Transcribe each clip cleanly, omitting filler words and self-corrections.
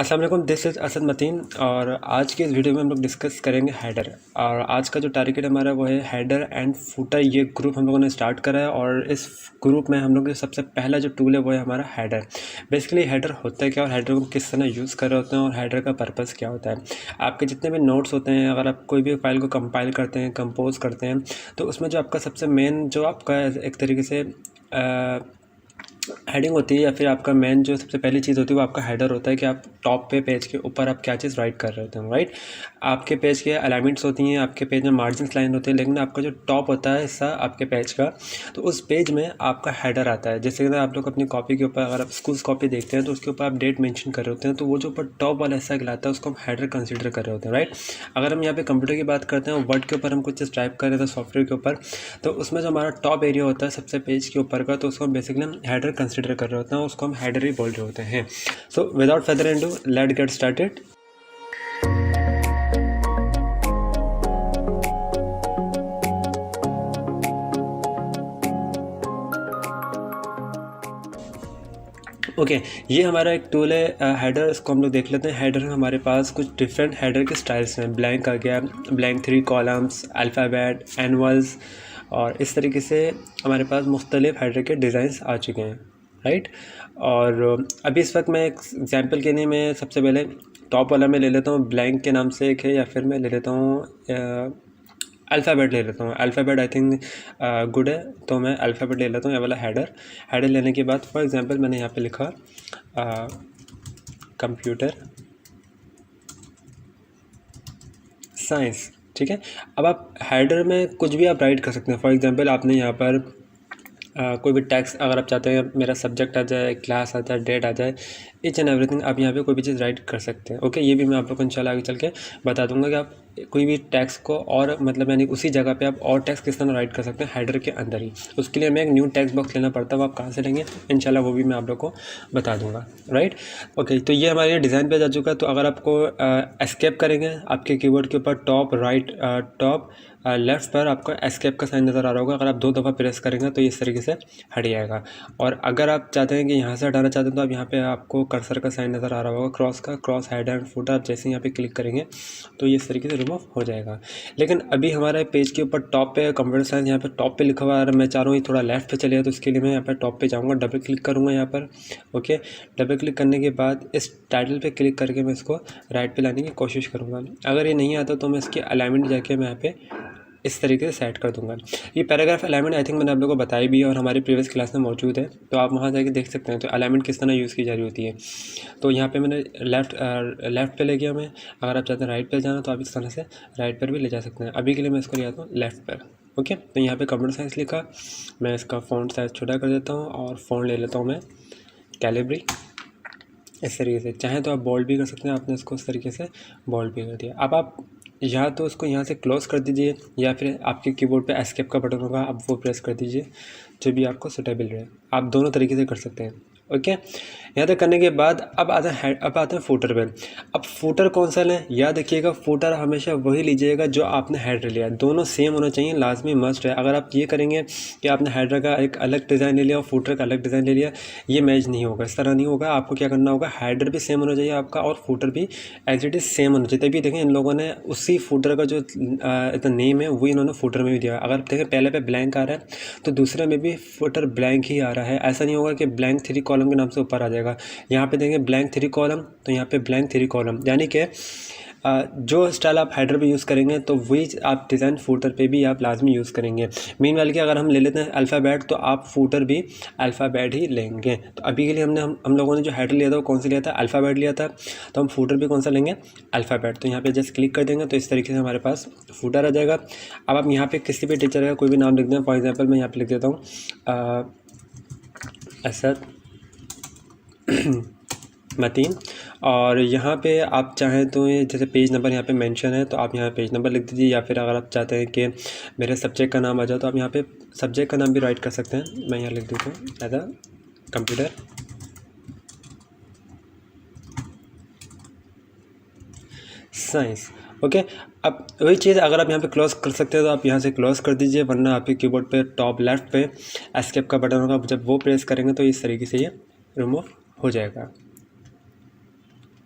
अस्सलाम वालेकुम, this is Asad Mateen. और आज के इस वीडियो में हम लोग डिस्कस करेंगे हेडर। और आज का जो टारगेट हमारा वो है हेडर एंड फुटर। ये ग्रुप हम लोगों ने स्टार्ट करा है और इस ग्रुप में हम लोग सबसे पहला जो टूल है वो है हमारा हेडर। बेसिकली हेडर होता है क्या और हेडर को किस तरह यूज़ कर रहे होते हैं और हेडर का पर्पज़ क्या होता है। आपके जितने भी नोट्स होते हैं, अगर आप कोई भी फाइल को कंपाइल करते हैं, कंपोज करते हैं, तो उसमें जो आपका सबसे मेन जो आपका एक तरीके से हेडिंग होती है या फिर आपका मेन जो सबसे पहली चीज़ होती है वो आपका हेडर होता है कि आप टॉप पे पेज के ऊपर आप क्या चीज़ राइट कर रहे होते हैं। राइट, आपके पेज के अलाइनमेंट्स होती हैं, आपके पेज में मार्जिन्स लाइन होते हैं, लेकिन आपका जो टॉप होता है हिस्सा आपके पेज का, तो उस पेज में आपका हेडर आता है। जैसे कि आप लोग अपनी कॉपी के ऊपर, अगर आप स्कूल कॉपी देखते हैं तो उसके ऊपर आप डेट मेंशन कर रहे होते हैं, तो वो जो ऊपर टॉप वाला हिस्सा कहलाता है उसको हम हेडर कंसिडर कर रहे होते हैं। राइट, अगर हम यहाँ पे कंप्यूटर की बात करते हैं, वर्ड के ऊपर हम कुछ चीज़ टाइप कर रहे थे सॉफ्टवेयर के ऊपर, तो उसमें जो हमारा टॉप एरिया होता है सबसे पेज के ऊपर का, तो उसको हम बेसिकली हम हेडर कंसिडर कर रहे होते हैं, उसको हम हेडर ही बोल रहे होते हैं। So without further edu let's get started. Okay, ये हमारा एक टूल है हेडर। इसको हम लोग देख लेते हैं। हेडर में हमारे पास कुछ डिफरेंट हेडर के स्टाइल्स हैं। ब्लैंक आ गया, ब्लैंक 3 कॉलम्स, अल्फ़ाबेट, एनुअल्स, और इस तरीके से हमारे पास मुख्तलिफ हेडर के डिज़ाइंस आ चुके हैं। राइट, और अभी इस वक्त मैं एक एग्जांपल के लिए मैं सबसे पहले टॉप वाला मैं ले लेता हूँ, ब्लैंक के नाम से एक है, या फिर मैं ले लेता हूँ अल्फ़ाबेट ले लेता हूँ। अल्फ़ाबेट आई थिंक गुड है, तो मैं अल्फ़ाबेट ले लेता हूँ, ये वाला हेडर लेने के बाद फॉर एग्जांपल मैंने यहाँ पे लिखा कंप्यूटर साइंस। ठीक है, अब आप हेडर में कुछ भी आप राइट कर सकते हैं। फॉर एग्जांपल आपने यहाँ पर कोई भी टैक्स, अगर आप चाहते हैं मेरा सब्जेक्ट आ जाए, क्लास आ जाए, डेट आ जाए, ईच एंड एवरीथिंग आप यहाँ पे कोई भी चीज़ राइट कर सकते हैं। ओके, ये भी मैं आप लोग को इंशाल्लाह आगे चल के बता दूंगा कि आप कोई भी टैक्स को और मतलब यानी उसी जगह पे आप और टैक्स किस तरह राइट कर सकते हैं हेडर के अंदर ही। उसके लिए हमें एक न्यू टैक्स बॉक्स लेना पड़ता है, वो आप कहाँ से लेंगे इंशाल्लाह वो भी मैं आप लोग को बता दूंगा। राइट, ओके, तो ये हमारे डिज़ाइन पे जा चुका है। तो अगर आपको एस्केप करेंगे, आपके कीबोर्ड के ऊपर टॉप राइट टॉप लेफ़्ट पर आपको एस्केप का साइन नज़र आ रहा होगा। अगर आप 2 दफ़ा प्रेस करेंगे तो इस तरीके से हट जाएगा। और अगर आप चाहते हैं कि यहाँ से हटाना चाहते हैं तो आप यहाँ पे आपको कर्सर का साइन नज़र आ रहा होगा, क्रॉस का, क्रॉस हेडर एंड फुटर। आप जैसे यहाँ पे क्लिक करेंगे तो ये इस तरीके से रिमूव हो जाएगा। लेकिन अभी हमारे पेज के ऊपर टॉप पे कंप्यूटर साइंस यहाँ पे टॉप पे लिखा हुआ है, मैं चाह रहा हूँ थोड़ा लेफ्ट पे चले जाए, तो उसके लिए मैं यहाँ पर टॉप पे जाऊँगा, डबल क्लिक करूँगा यहाँ पर। ओके, डबल क्लिक करने के बाद इस टाइटल पे क्लिक करके मैं इसको राइट पे लाने की कोशिश करूँगा। अगर ये नहीं आता तो मैं इसकी अलाइनमेंट जाके मैं यहाँ पे इस तरीके से सेट कर दूंगा। ये पैराग्राफ अलाइनमेंट आई थिंक मैंने आप लोगों को बताई भी है और हमारी प्रीवियस क्लास में मौजूद है, तो आप वहाँ जाके देख सकते हैं तो अलाइनमेंट किस तरह यूज़ की जा रही होती है। तो यहाँ पे मैंने लेफ़्ट पे ले गया मैं। अगर आप चाहते हैं राइट पे जाना तो आप इस तरह से राइट पर भी ले जा सकते हैं। अभी के लिए मैं इसको ले जाता हूँ लेफ़्ट पर। ओके, तो यहाँ पर कंप्यूटर साइंस लिखा, मैं इसका फ़ॉन्ट साइज़ छोटा कर देता हूँ और फ़ॉन्ट ले लेता हूँ मैं कैलिब्री। इस तरीके से चाहें तो आप बोल्ड भी कर सकते हैं, आपने इसको इस तरीके से बोल्ड भी कर दिया। अब आप या तो उसको यहाँ से क्लोज़ कर दीजिए या फिर आपके कीबोर्ड पे एस्केप का बटन होगा, आप वो प्रेस कर दीजिए, जो भी आपको सूटेबल रहे। आप दोनों तरीके से कर सकते हैं। ओके, यहाँ तक करने के बाद अब आते हैं फुटर पे। अब फुटर कौन सा लें, याद रखिएगा फुटर हमेशा वही लीजिएगा जो आपने हेडर लिया, दोनों सेम होना चाहिए, लाजमी मस्ट है। अगर आप ये करेंगे कि आपने हेडर का एक अलग डिज़ाइन ले लिया और फुटर का अलग डिज़ाइन ले लिया, ये मैच नहीं होगा, इस तरह नहीं होगा। आपको क्या करना होगा, हेडर भी सेम होना चाहिए आपका और फुटर भी एज इट इज़ सेम होना चाहिए। तभी देखें इन लोगों ने उसी फुटर का जो नेम है वही इन्होंने फुटर में भी दिया। अगर देखें पहले पे ब्लैंक आ रहा है तो दूसरे में भी फुटर ब्लैंक ही आ रहा है। ऐसा नहीं होगा कि ब्लैंक 3 कॉलम के नाम से ऊपर आ जाएगा। यहाँ पे देंगे ब्लैंक 3 कॉलम, तो यहाँ पे ब्लैंक 3 कॉलम, यानी कि जो स्टाइल आप हेडर पे यूज़ करेंगे तो वही आप डिज़ाइन फुटर पे भी आप लाजमी यूज़ करेंगे। मीनवाइल कि अगर हम ले लेते हैं अल्फ़ाबेट तो आप फुटर भी अल्फ़ाबेट ही लेंगे। तो अभी के लिए हम लोगों ने जो हेडर लिया था वो कौन सा लिया था, अल्फ़ाबेट लिया था, तो हम फुटर भी कौन सा लेंगे, अल्फ़ाबेट। तो यहाँ पे जस्ट क्लिक कर देंगे तो इस तरीके से हमारे पास फुटर आ जाएगा। अब आप यहाँ पे किसी भी टीचर का कोई भी नाम लिख दें। फॉर एग्जाम्पल मैं यहाँ पे लिख देता हूँ असद मतीन, और यहाँ पे आप चाहें तो ये जैसे पेज नंबर यहाँ पे मेंशन है तो आप यहाँ पेज नंबर लिख दीजिए, या फिर अगर आप चाहते हैं कि मेरे सब्जेक्ट का नाम आ जाए तो आप यहाँ पे सब्जेक्ट का नाम भी राइट कर सकते हैं। मैं यहाँ लिख देता हूँ as a computer science. Okay, अब वही चीज़ अगर आप यहाँ पे क्लोज कर सकते हैं तो आप यहाँ से क्लोज कर दीजिए, वरना आपके कीबोर्ड पे टॉप लेफ्ट पे एस्केप का बटन होगा, जब वो प्रेस करेंगे तो इस तरीके से ये रिमूव हो जाएगा।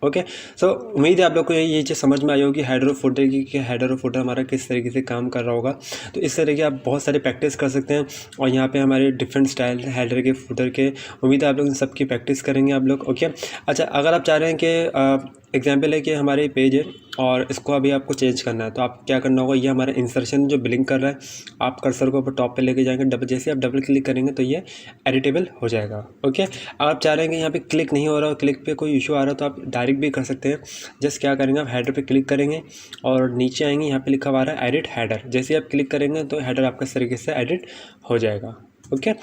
ओके। सो उम्मीद है आप लोग को ये चीज़ समझ में आई होगी हेडर और फुटर की, कि हेडर और फुटर हमारा किस तरीके से काम कर रहा होगा। तो इस तरीके आप बहुत सारी प्रैक्टिस कर सकते हैं, और यहाँ पे हमारे डिफरेंट स्टाइल हैं हेडर के, फुटर के। उम्मीद है आप लोग इन सब की प्रैक्टिस करेंगे आप लोग। ओके। अच्छा, अगर आप चाह रहे हैं कि एग्जाम्पल है कि हमारे पेज है और इसको अभी आपको चेंज करना है, तो आप क्या करना होगा, ये हमारा इंसर्शन जो ब्लिंक कर रहा है, आप कर्सर को ऊपर टॉप पे लेके जाएंगे, जैसे आप डबल क्लिक करेंगे तो ये एडिटेबल हो जाएगा। ओके। अब आप चाह रहे हैं कि यहाँ पे क्लिक नहीं हो रहा और क्लिक पे कोई इशू आ रहा है, तो आप डायरेक्ट भी कर सकते हैं। जस्ट क्या करेंगे, आप हेडर पे क्लिक करेंगे और नीचे आएंगे, यहाँ पे लिखा हुआ है एडिट हेडर, जैसे ही आप क्लिक करेंगे तो हेडर आपका इस तरीके से एडिट हो जाएगा। ओके।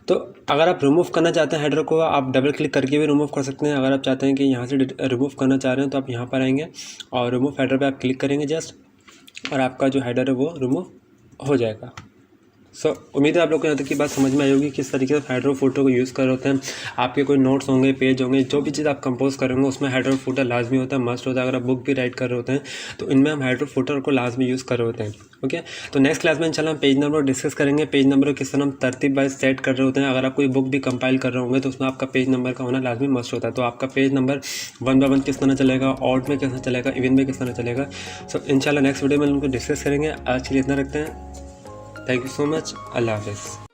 तो अगर आप रिमूव करना चाहते हैं हेडर को, आप डबल क्लिक करके भी रिमूव कर सकते हैं। अगर आप चाहते हैं कि यहाँ से रिमूव करना चाह रहे हैं तो आप यहाँ पर आएंगे और रिमूव हेडर पे आप क्लिक करेंगे जस्ट, और आपका जो हेडर है वो रिमूव हो जाएगा। सो उम्मीद है आप लोग को यहाँ तक की बात समझ में आई होगी, किस तरीके से हेडर और फुटर को यूज़ कर रहे होते हैं। आपके कोई नोट्स होंगे, पेज होंगे, जो भी चीज़ आप कंपोज करेंगे उसमें हेडर और फुटर लाजमी होता है, मस्ट होता है। अगर आप बुक भी राइट कर रहे होते हैं तो इनमें हम हेडर और फुटर को लाजमी यूज़ कर रहे होते हैं। ओके। तो नेक्स्ट क्लास में इंशाल्लाह हम पेज नंबर डिस्कस करेंगे, पेज नंबर किस तरह हम तरतीब वाइज सेट कर रहे होते हैं। अगर आप कोई बुक भी कंपाइल कर रहे होंगे तो उसमें आपका पेज नंबर का होना लाजमी मस्ट होता है। तो आपका पेज नंबर 1 बाय 1 किस तरह चलेगा, ऑड में किस तरह चलेगा, इवन में किस तरह चलेगा। सो इंशाल्लाह नेक्स्ट वीडियो में उनको डिस्कस करेंगे। आज के लिए इतना रखते हैं। Thank you so much. अल्लाह हाफ़िज़।